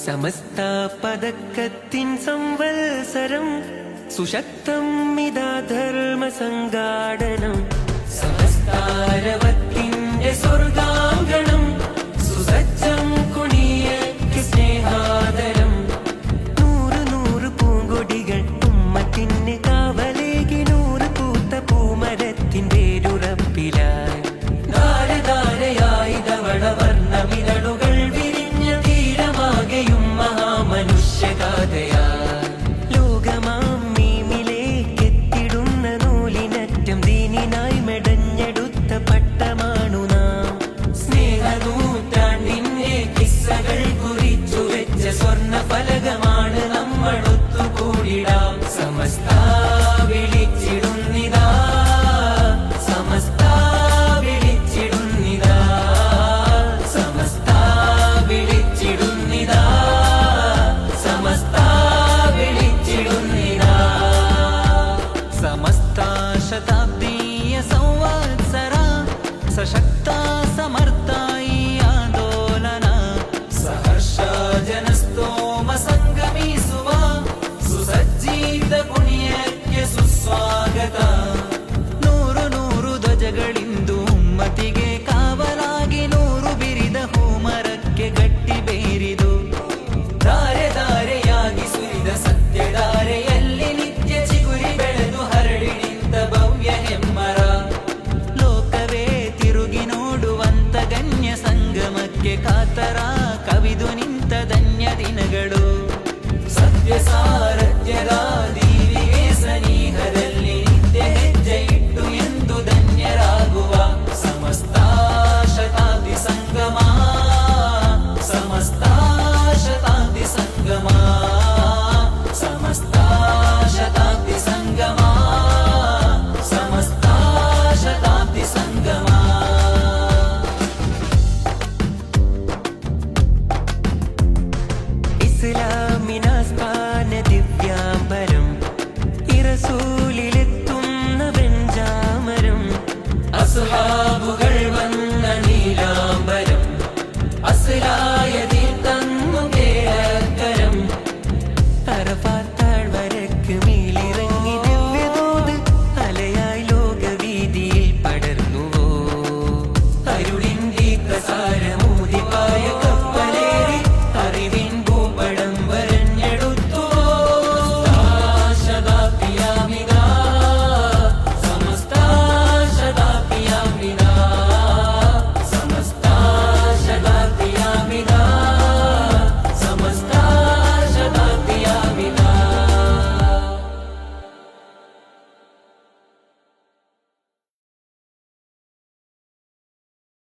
സമസ്ത പദക്കത്തിൻ സംവത്സരം സുശക്തം ഇതാ ധർമ്മസംഘാടനം സമസ്താരവത്തിന്റെ സ്വർഗാംഗണം സുസജ്ജം കുണിയക്ക് സ്നേഹാദരം നൂറ് നൂറ് പൂങ്കൊടികൾ ഉമ്മത്തിന് കാവലേകി നൂറ് പൂത്ത പൂമരത്തിൻ വേരുറപ്പിലായി ധാരധാരയായി ധവളവർണ്ണമിതളുകൾ വിരിഞ്ഞ തീരമാകെയും മഹാമനുഷ്യഗാഥയാ ഫലകമാണ് നമ്മളൊത്തുകൂടിടാം സമസ്ത വിളിച്ചിടുന്നിതാ സമസ്ത വിളിച്ചിടുന്നിതാ സമസ്ത വിളിച്ചിടുന്നിതാ സമസ്ത വിളിച്ചിടുന്നിതാ സമസ്ത ശതാബ്ദീയ സംവത്സര സശക്ത സമർത്ഥായി ആന്തോലന സഹർഷ ಜನಸ್ತೋಮ ಸಂಗಮಿಸುವ ಸುಸಜ್ಜಿತ ಪುಣ್ಯಕ್ಕೆ ಸುಸ್ವಾಗತ ನೂರು ನೂರು ಧ್ವಜಗಳಿಂದು ಉಮ್ಮತಿಗೆ ಕಾವಲಾಗಿ ನೂರು ಬಿರಿದ ಹೂಮರಕ್ಕೆ ಗಟ್ಟಿ ಬೇರಿದು ಧಾರೆ ಧಾರೆಯಾಗಿ ಸುರಿದ ಸತ್ಯಧಾರೆಯಲ್ಲಿ ನಿತ್ಯ ಚಿಗುರಿ ಬೆಳೆದು ಹರಡಿ ನಿಂತ ಭವ್ಯ ಹೆಮ್ಮರ ಲೋಕವೇ ತಿರುಗಿ ನೋಡುವಂತ ಗಣ್ಯ ಸಂಗಮಕ್ಕೆ ಕಾತರ ಕವಿದು ನಿಂತ ಧನ್ಯ ದಿನಗಳು ಸತ್ಯ ಸಾರಥ್ಯದ